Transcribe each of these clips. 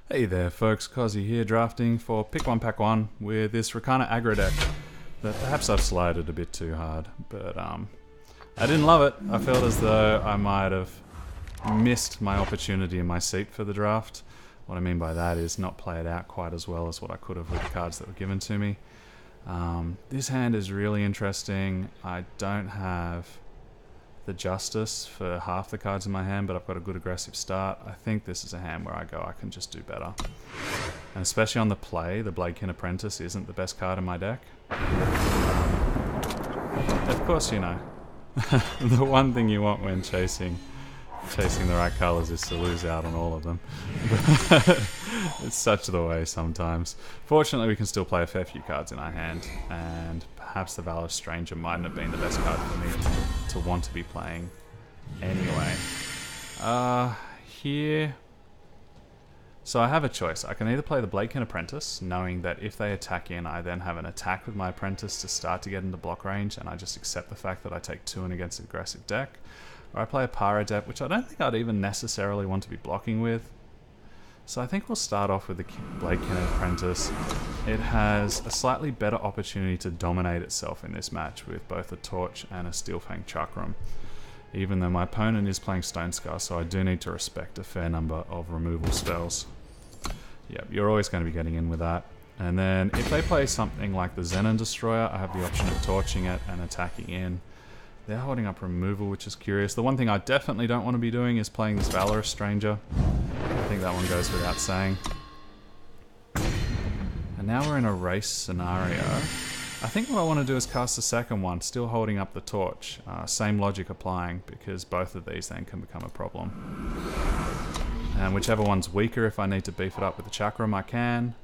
Hey there folks, Kozzi here, drafting for Pick 1 Pack 1 with this Rakano Aggro deck that perhaps I've slided a bit too hard, but I didn't love it. I felt as though I might have missed my opportunity in my seat for the draft. What I mean by that is not play it out quite as well as what I could have with the cards that were given to me. This hand is really interesting. I don't have the justice for half the cards in my hand, but I've got a good aggressive start. I think this is a hand where I can just do better. And especially on the play, the Bladekin Apprentice isn't the best card in my deck. Of course, you know, the one thing you want when chasing the right colors is to lose out on all of them. It's such the way sometimes. Fortunately, we can still play a fair few cards in our hand, and perhaps the Valorous Stranger mightn't have been the best card for me to want to be playing anyway. Here... So I have a choice. I can either play the Bladekin Apprentice, knowing that if they attack in, I then have an attack with my Apprentice to start to get into block range, and I just accept the fact that I take 2 in against an aggressive deck. Or I play a Pyro deck, which I don't think I'd even necessarily want to be blocking with. So I think we'll start off with the Bladekin Apprentice. It has a slightly better opportunity to dominate itself in this match with both a Torch and a Steelfang Chakram. Even though my opponent is playing Stone Scar, so I do need to respect a fair number of removal spells. Yep, you're always going to be getting in with that. And then if they play something like the Xenon Destroyer, I have the option of torching it and attacking in. They're holding up removal, which is curious. The one thing I definitely don't want to be doing is playing this Valorous Stranger. I think that one goes without saying. And now we're in a race scenario. I think what I want to do is cast the second one, still holding up the Torch. Same logic applying, because both of these then can become a problem. And whichever one's weaker, if I need to beef it up with the Chakram, I can.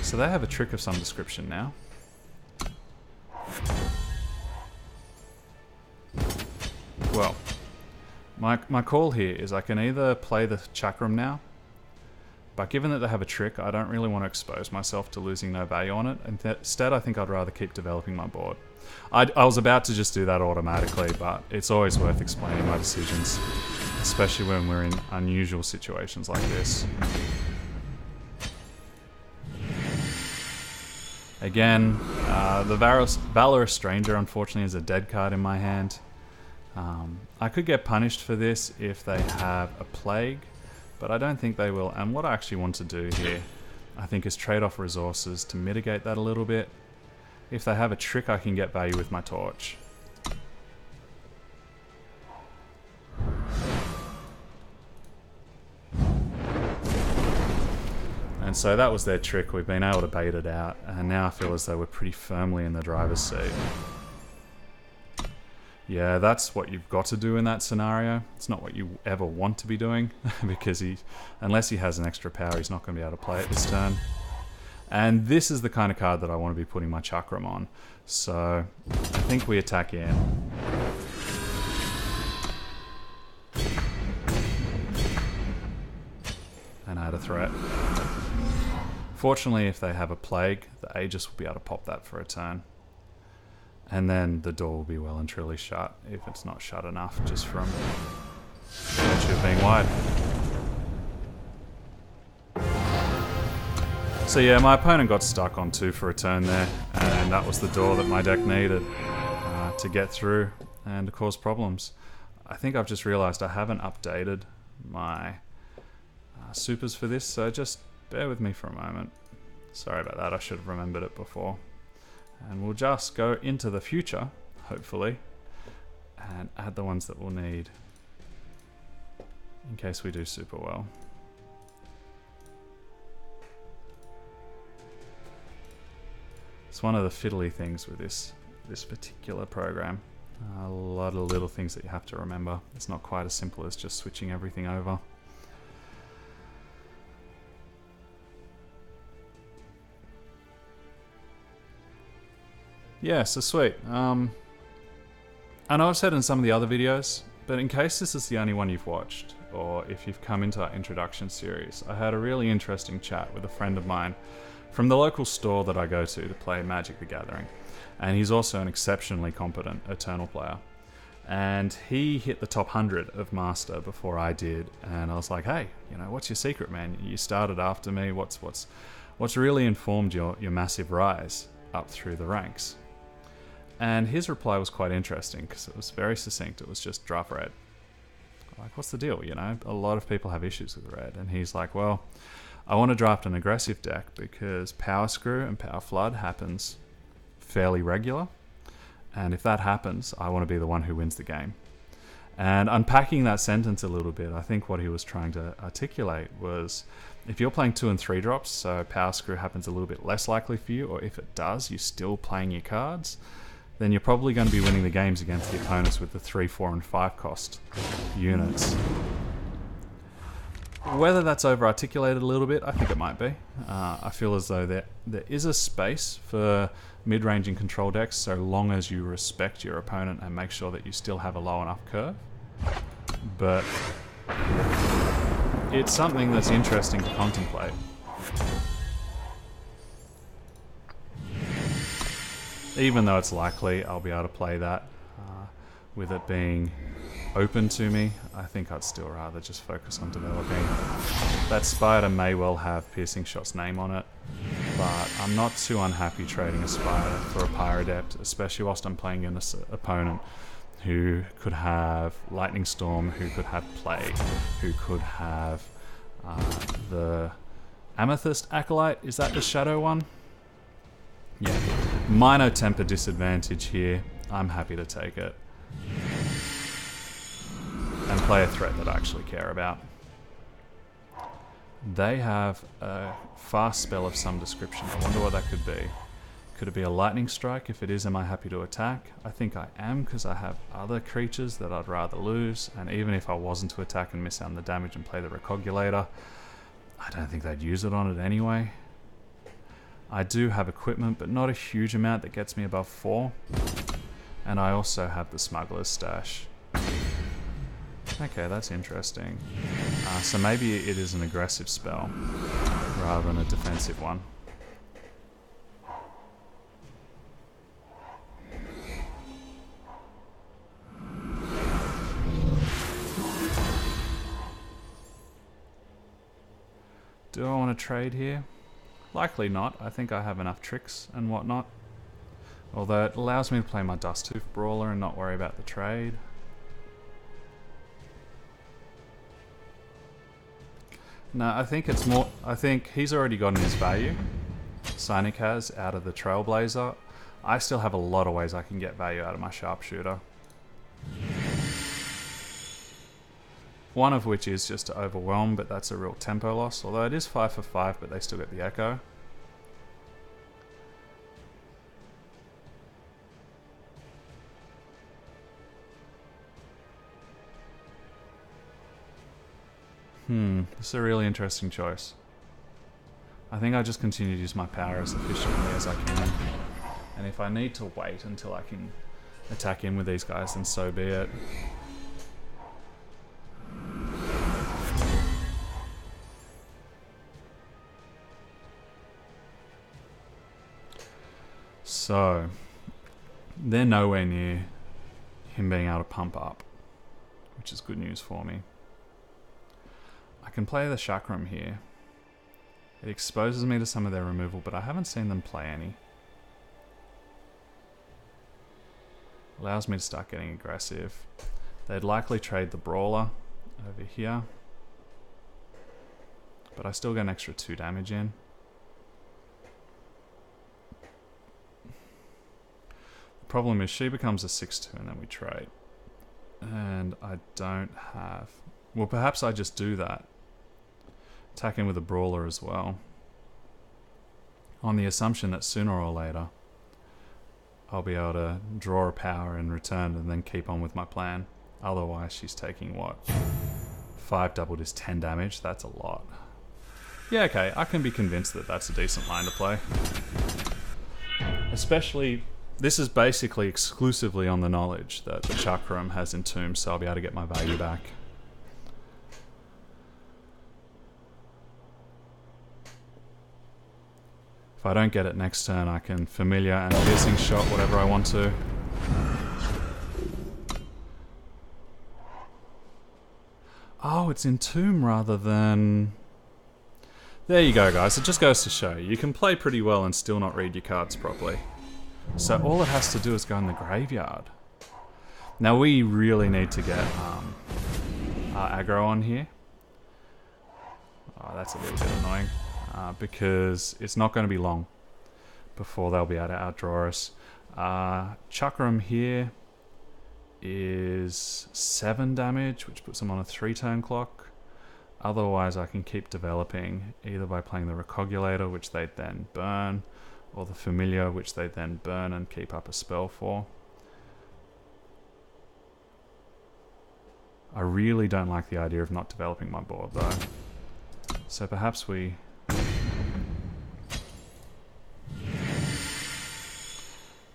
So they have a trick of some description now. Well, my call here is I can either play the Chakram now, but given that they have a trick, I don't really want to expose myself to losing no value on it. Instead, I think I'd rather keep developing my board. I was about to just do that automatically, but it's always worth explaining my decisions, especially when we're in unusual situations like this. Again, the Valorous Stranger unfortunately is a dead card in my hand. I could get punished for this if they have a Plague, but I don't think they will. And what I actually want to do here, I think, is trade off resources to mitigate that a little bit. If they have a trick, I can get value with my Torch. And so that was their trick. We've been able to bait it out, and now I feel as though we're pretty firmly in the driver's seat. Yeah, that's what you've got to do in that scenario. It's not what you ever want to be doing, because unless he has an extra power, he's not going to be able to play it this turn. And this is the kind of card that I want to be putting my Chakram on. So I think we attack in. And add a threat. Fortunately, if they have a Plague, the Aegis will be able to pop that for a turn. And then the door will be well and truly shut, if it's not shut enough, just from virtue of being wide. So yeah, my opponent got stuck on 2 for a turn there, and that was the door that my deck needed to get through and to cause problems. I think I've just realized I haven't updated my supers for this, so just bear with me for a moment. Sorry about that, I should have remembered it before. And we'll just go into the future, hopefully, and add the ones that we'll need in case we do super well. It's one of the fiddly things with this particular program. A lot of little things that you have to remember. It's not quite as simple as just switching everything over. Yeah, so sweet. I know I've said in some of the other videos, but in case this is the only one you've watched, or if you've come into our introduction series, I had a really interesting chat with a friend of mine from the local store that I go to play Magic the Gathering. And he's also an exceptionally competent Eternal player. And he hit the top 100 of Master before I did. And I was like, hey, you know, what's your secret, man? You started after me. What's really informed your massive rise up through the ranks? And his reply was quite interesting because it was very succinct. It was just draft red. Like, what's the deal? You know, a lot of people have issues with red. And he's like, well, I want to draft an aggressive deck because Power Screw and Power Flood happens fairly regular. And if that happens, I want to be the one who wins the game. And unpacking that sentence a little bit, I think what he was trying to articulate was, if you're playing 2 and 3 drops, so Power Screw happens a little bit less likely for you, or if it does, you're still playing your cards, then you're probably going to be winning the games against the opponents with the 3, 4, and 5 cost units. Whether that's over-articulated a little bit, I think it might be. I feel as though there is a space for mid-range and control decks so long as you respect your opponent and make sure that you still have a low enough curve. But it's something that's interesting to contemplate. Even though it's likely I'll be able to play that with it being open to me, I think I'd still rather just focus on developing. That spider may well have Piercing Shot's name on it, but I'm not too unhappy trading a spider for a Pyrodept, especially whilst I'm playing an opponent who could have Lightning Storm, who could have Plague, who could have the Amethyst Acolyte. Is that the Shadow one? Yeah. Minor temper disadvantage here. I'm happy to take it. And play a threat that I actually care about. They have a fast spell of some description. I wonder what that could be. Could it be a lightning strike? If it is, am I happy to attack? I think I am, because I have other creatures that I'd rather lose, and even if I wasn't to attack and miss out on the damage and play the Recogulator, I don't think they'd use it on it anyway. I do have equipment, but not a huge amount that gets me above 4. And I also have the Smuggler's Stash. Okay, that's interesting. So maybe it is an aggressive spell rather than a defensive one. Do I want to trade here? Likely not. I think I have enough tricks and whatnot. Although it allows me to play my Dusttooth Brawler and not worry about the trade. No, I think it's more... I think he's already gotten his value. Cynic has, out of the Trailblazer. I still have a lot of ways I can get value out of my Sharpshooter. One of which is just to overwhelm, but that's a real tempo loss. Although it is 5 for 5, but they still get the Echo. This is a really interesting choice. I think I just continue to use my power as efficiently as I can. And if I need to wait until I can attack in with these guys, then so be it. So, they're nowhere near him being able to pump up, which is good news for me. I can play the Chakram here. It exposes me to some of their removal, but I haven't seen them play any. Allows me to start getting aggressive. They'd likely trade the Brawler over here, but I still get an extra 2 damage in. The problem is she becomes a 6/2 and then we trade. And I don't have... Well, perhaps I just do that. Attack in with a Brawler as well. On the assumption that sooner or later I'll be able to draw a power in return and then keep on with my plan. Otherwise she's taking what? 5 doubled is 10 damage. That's a lot. Yeah, okay. I can be convinced that that's a decent line to play. Especially... This is basically exclusively on the knowledge that the Chakram has Entomb, so I'll be able to get my value back. If I don't get it next turn, I can Familiar and Piercing Shot whatever I want to. Oh, it's Entomb rather than... There you go, guys. It just goes to show you can play pretty well and still not read your cards properly. So all it has to do is go in the graveyard. Now we really need to get our aggro on here. Oh, that's a little bit annoying. Because it's not going to be long before they'll be able to outdraw us. Chakram here is 7 damage, which puts them on a 3-turn clock. Otherwise, I can keep developing either by playing the Recogulator, which they'd then burn, or the Familiar, which they'd then burn and keep up a spell for. I really don't like the idea of not developing my board, though. So perhaps we...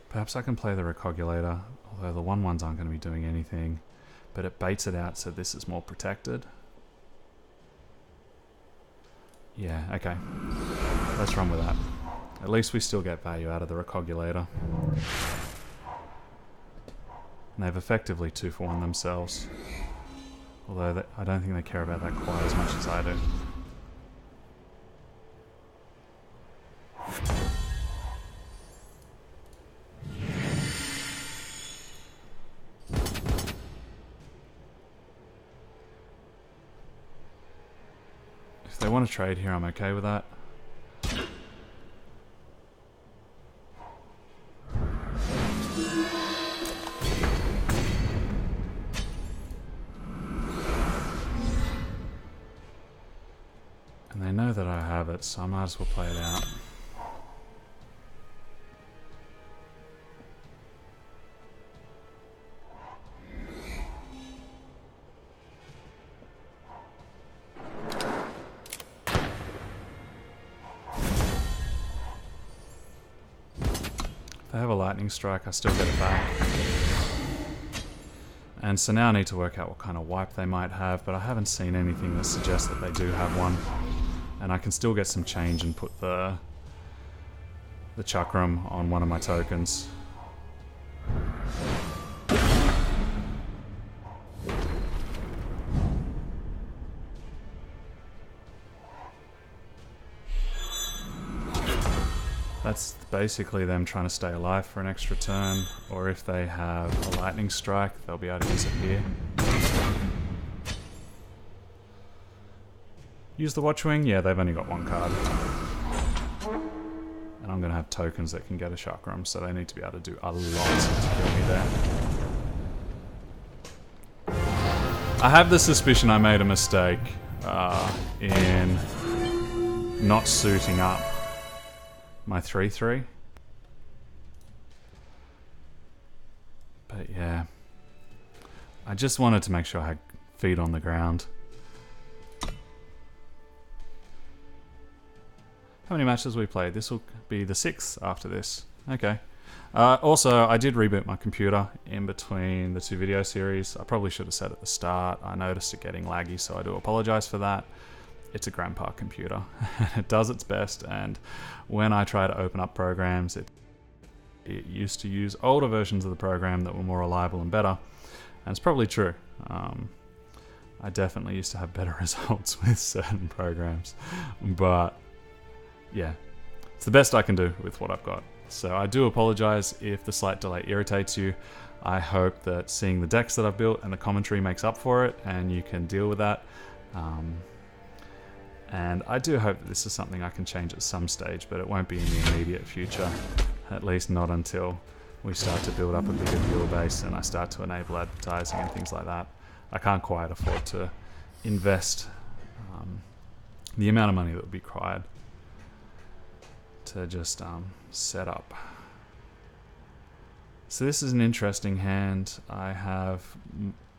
Perhaps I can play the Recogulator, although the 1/1s aren't going to be doing anything. But it baits it out, so this is more protected. Yeah, okay. Let's run with that. At least we still get value out of the Recogulator. And they've effectively 2-for-1 themselves. Although I don't think they care about that quite as much as I do. If they want to trade here, I'm okay with that. And they know that I have it, so I might as well play it out. If they have a lightning strike, I still get it back. And so now I need to work out what kind of wipe they might have, but I haven't seen anything that suggests that they do have one. And I can still get some change and put the Chakram on one of my tokens. That's basically them trying to stay alive for an extra turn, or if they have a lightning strike, they'll be able to use it here. Use the Watchwing? Yeah, they've only got 1 card. And I'm going to have tokens that can get a Chakram, so they need to be able to do a lot to kill me there. I have the suspicion I made a mistake in not suiting up my 3/3. But yeah, I just wanted to make sure I had feet on the ground. How many matches we played? This will be the 6th after this. Okay. Also, I did reboot my computer in between the 2 video series. I probably should have said at the start. I noticed it getting laggy, so I do apologize for that. It's a grandpa computer. It does its best, and when I try to open up programs, it used to use older versions of the program that were more reliable and better. And it's probably true. I definitely used to have better results with certain programs. But yeah, it's the best I can do with what I've got. So I do apologize if the slight delay irritates you. I hope that seeing the decks that I've built and the commentary makes up for it, and you can deal with that. And I do hope that this is something I can change at some stage, but it won't be in the immediate future. At least not until we start to build up a bigger viewer base and I start to enable advertising and things like that. I can't quite afford to invest the amount of money that would be required to just set up. So this is an interesting hand. I have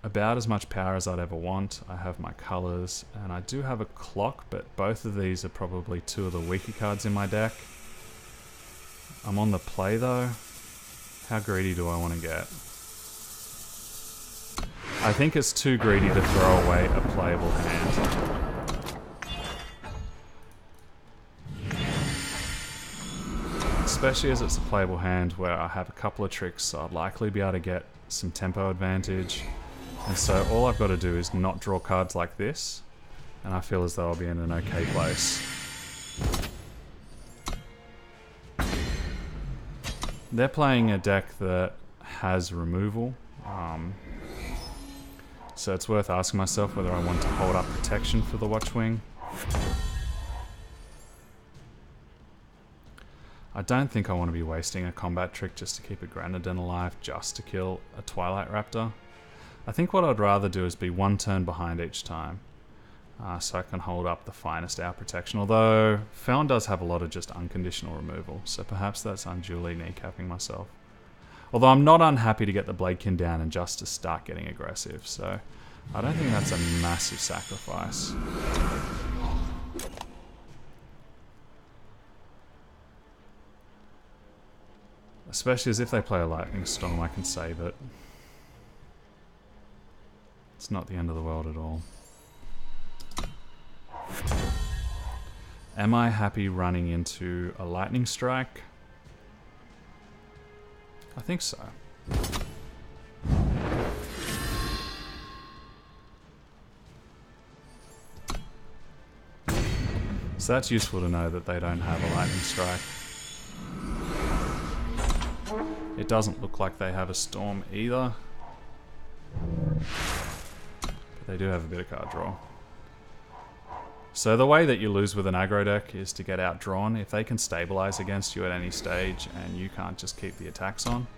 about as much power as I'd ever want. I have my colors, and I do have a clock, but both of these are probably 2 of the weaker cards in my deck. I'm on the play though. How greedy do I want to get? I think it's too greedy to throw away a playable hand. especially as it's a playable hand where I have a couple of tricks, so I'd likely be able to get some tempo advantage. And so all I've got to do is not draw cards like this, and I feel as though I'll be in an okay place. They're playing a deck that has removal, so it's worth asking myself whether I want to hold up protection for the Watchwing. I don't think I want to be wasting a combat trick just to keep a Granadin alive, just to kill a Twilight Raptor. I think what I'd rather do is be one turn behind each time, so I can hold up the Finest Hour protection. Although, Feln does have a lot of just unconditional removal, so perhaps that's unduly kneecapping myself. Although I'm not unhappy to get the Bladekin down and just to start getting aggressive, so I don't think that's a massive sacrifice. Especially as if they play a Lightning Storm, I can save it. It's not the end of the world at all. Am I happy running into a Lightning Strike? I think so. So that's useful to know that they don't have a Lightning Strike. It doesn't look like they have a Storm either. But they do have a bit of card draw. So the way that you lose with an aggro deck is to get outdrawn. If they can stabilize against you at any stage and you can't just keep the attacks on,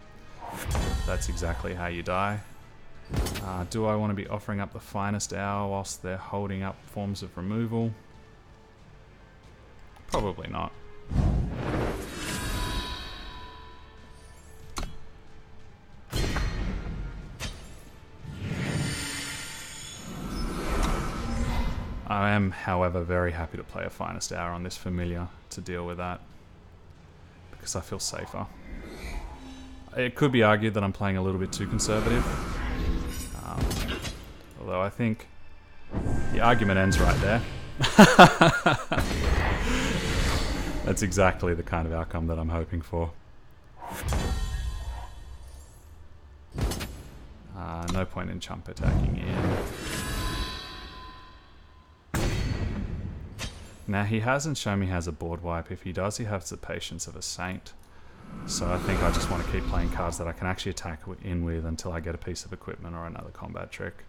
that's exactly how you die. Do I want to be offering up the Finest Hour whilst they're holding up forms of removal? Probably not. I am, however, very happy to play a Finest Hour on this familiar to deal with that, because I feel safer. It could be argued that I'm playing a little bit too conservative, although I think the argument ends right there. That's exactly the kind of outcome that I'm hoping for. No point in chump attacking in. Now, he hasn't shown me he has a board wipe. If he does, he has the patience of a saint. So I think I just want to keep playing cards that I can actually attack in with until I get a piece of equipment or another combat trick.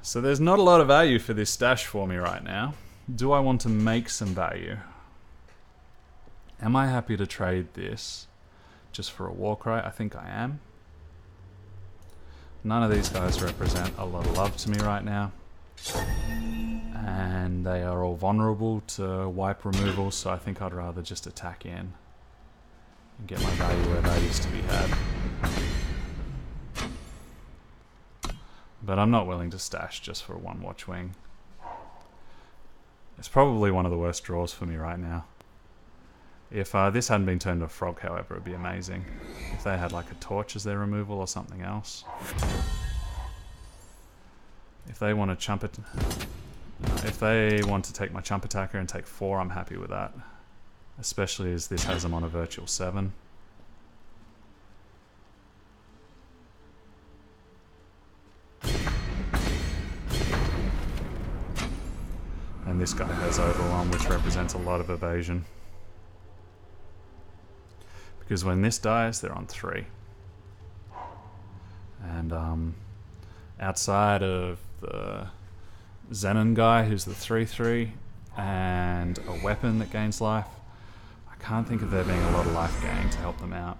So there's not a lot of value for this stash for me right now. Do I want to make some value? Am I happy to trade this just for a Warcry? I think I am. None of these guys represent a lot of love to me right now. And they are all vulnerable to wipe removal, so I think I'd rather just attack in and get my value where value's to be had. But I'm not willing to stash just for one Watchwing. It's probably one of the worst draws for me right now. If this hadn't been turned to a frog, however, it would be amazing. If they had like a torch as their removal or something else. If they want to chump it, if they want to take my chump attacker and take 4, I'm happy with that. Especially as this has them on a virtual 7. And this guy has Overwhelm, which represents a lot of evasion. Because when this dies, they're on 3. And outside of the Zenon guy, who's the 3/3, and a weapon that gains life, I can't think of there being a lot of life gain to help them out.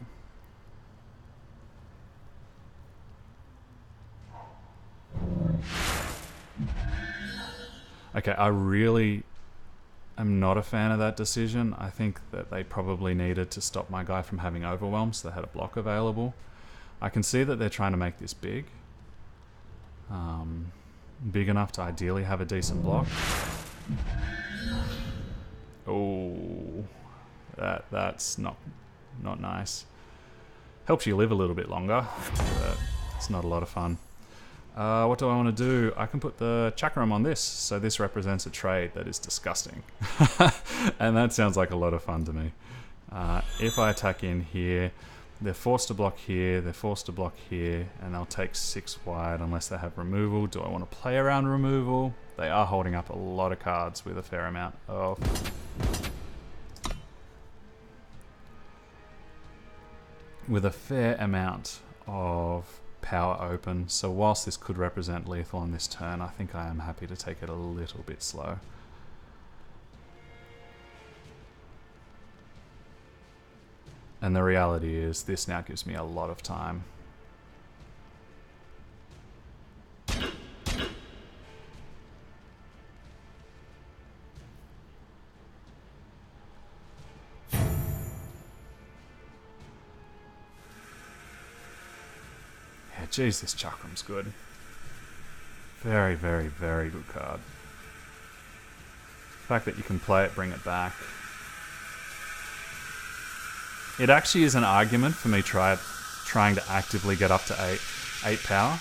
Okay, I really am not a fan of that decision. I think that they probably needed to stop my guy from having Overwhelm, so they had a block available. I can see that they're trying to make this big. Big enough to ideally have a decent block. Oh, that's not nice. Helps you live a little bit longer, but It's not a lot of fun. What do I want to do? I can put the Chakram on this, so this represents a trade that is disgusting. And that sounds like a lot of fun to me. If I attack in here, they're forced to block here, they're forced to block here, and they'll take 6 wide unless they have removal. Do I want to play around removal? They are holding up a lot of cards with a fair amount of... power open, so whilst this could represent lethal on this turn, I think I am happy to take it a little bit slow. And the reality is, this now gives me a lot of time. Jeez, this Chakram's good. Very, very, very good card. The fact that you can play it, bring it back. It actually is an argument for me trying to actively get up to 8 power.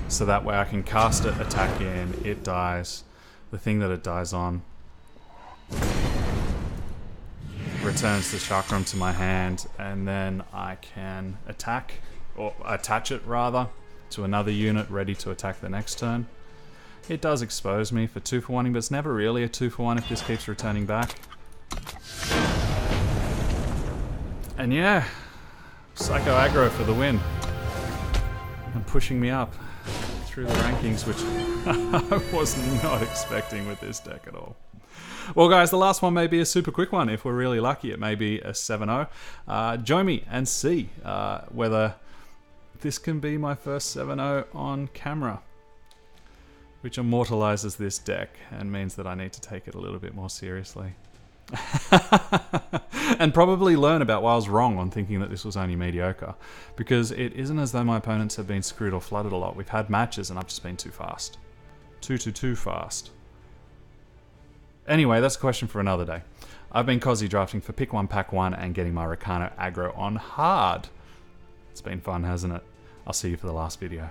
So that way I can cast it, attack in, it dies. The thing that it dies on returns the Chakram to my hand, and then I can attack, or attach it rather, to another unit ready to attack the next turn. It does expose me for 2 for 1, but it's never really a 2 for 1 if this keeps returning back. And yeah, Psycho Aggro for the win. And pushing me up through the rankings, which I was not expecting with this deck at all. Well guys, the last one may be a super quick one. If we're really lucky, it may be a 7-0. Join me and see whether this can be my first 7-0 on camera, which immortalizes this deck and means that I need to take it a little bit more seriously. And probably learn about why I was wrong on thinking that this was only mediocre, because it isn't as though my opponents have been screwed or flooded a lot. We've had matches and I've just been too fast. Too fast. Anyway, that's a question for another day. I've been Kozzi, drafting for Pick 1, Pack 1 and getting my Rakano Aggro on hard. It's been fun, hasn't it? I'll see you for the last video.